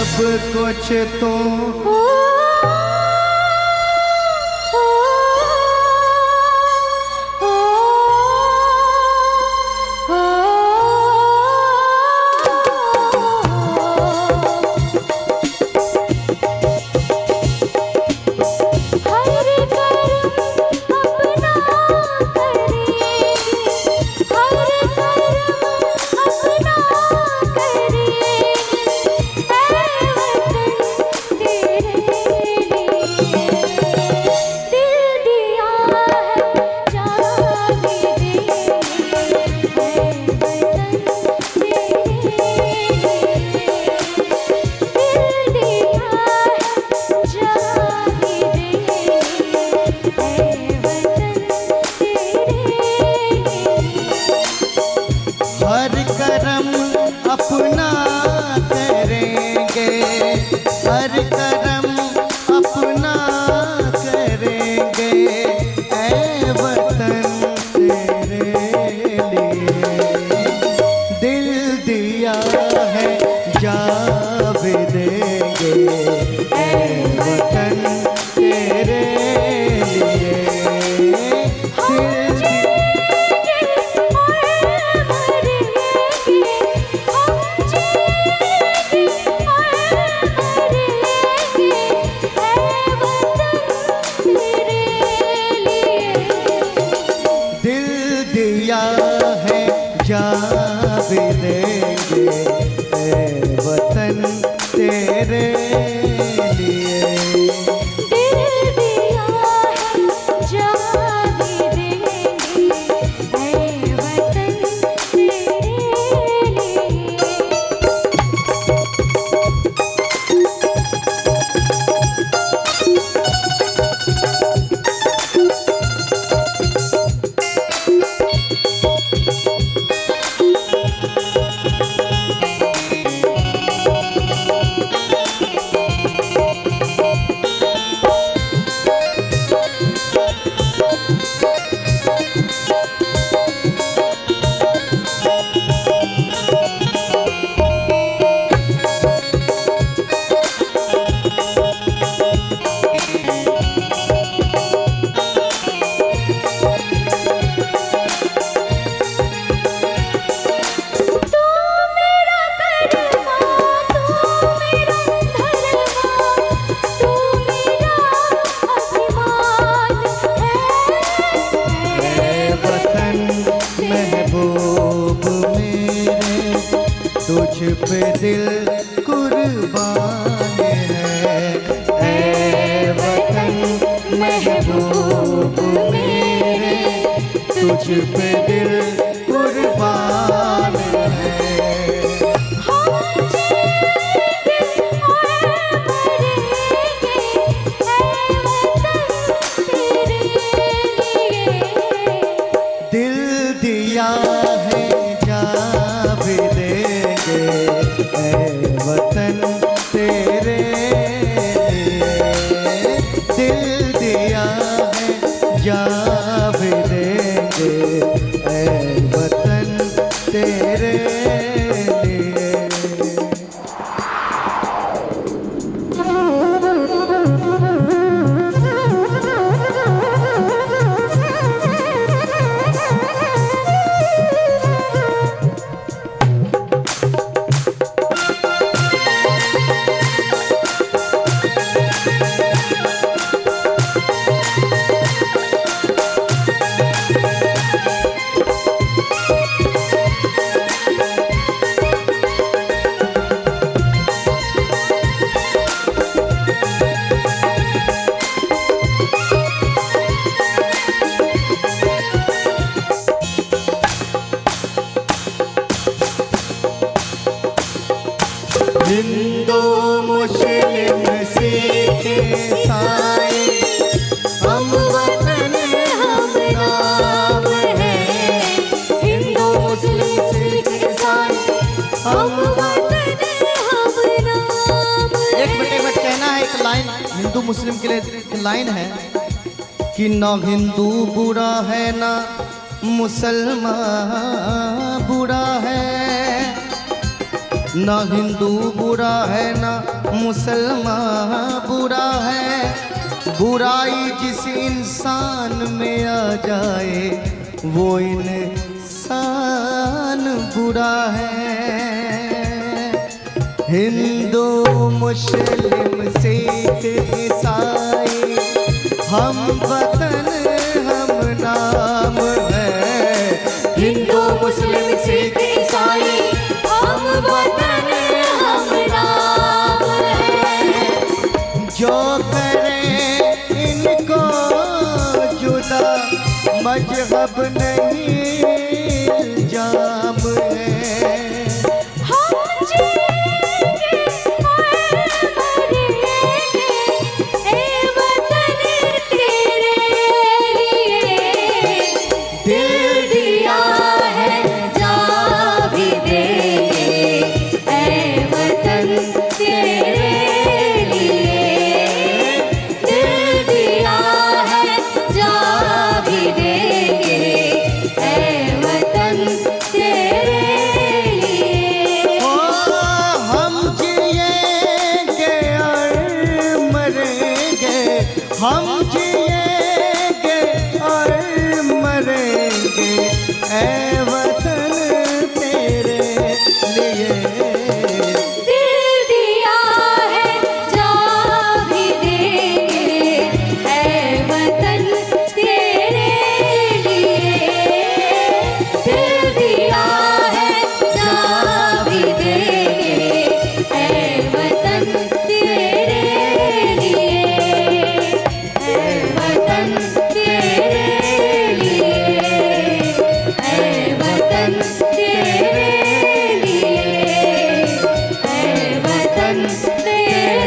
सब कुछ तो अपना करेंगे, हर करम अपना करेंगे, ऐ वतन तेरे लिए दिल दिया है जा भी देंगे, ऐ वतन तेरे लिए जा भी देंगे, ऐ वतन तेरे लिए दिल दिया है जा भी देंगे, ऐ वतन तेरे लिए। तुझ पे दिल कुर्बान है, ऐ वतन महबूब मेरे, तुझ पे दिल कुर्बान है। दिल दिया है जा भी देंगे, ऐ वतन तेरे लिए दिल दिया है जा भी देंगे, ऐ वतन तेरे लिए। हिंदू मुस्लिम सिख ईसाई हम वतन हम नाम है, हिंदू मुस्लिम सिख ईसाई हम वतन हम नाम है। एक मिनट कहना है, एक लाइन हिंदू मुस्लिम के लिए एक लाइन है कि ना हिंदू बुरा है ना मुसलमान बुरा है, ना हिंदू बुरा है ना मुसलमान बुरा है, बुराई जिस इंसान में आ जाए वो इंसान बुरा है। हिंदू मुस्लिम सिख ईसाई हम वतन हम नाम है। हिंदू मुस्लिम सिख ईसाई हम वतन हम नाम है। जो करे इनको जुदा मजहब नहीं इल्जाम है। हम जिएंगे और मरेंगे ए वतन तेरे लिए। दिल दिया है जान भी देंगे ए वतन तेरे लिए। दिल दिया है जान भी देंगे ए वतन तेरे लिए। ओ हम जिएंगे और मरेंगे, हम जिएंगे और मरेंगे ऐ वतन तेरे लिए। दिल दिया है जान भी देंगे ऐ वतन तेरे लिए। दिल दिया है जान भी देंगे ऐ वतन तेरे लिए। ऐ वतन तेरे लिए। ऐ वतन तेरे लिए। ऐ वतन तेरे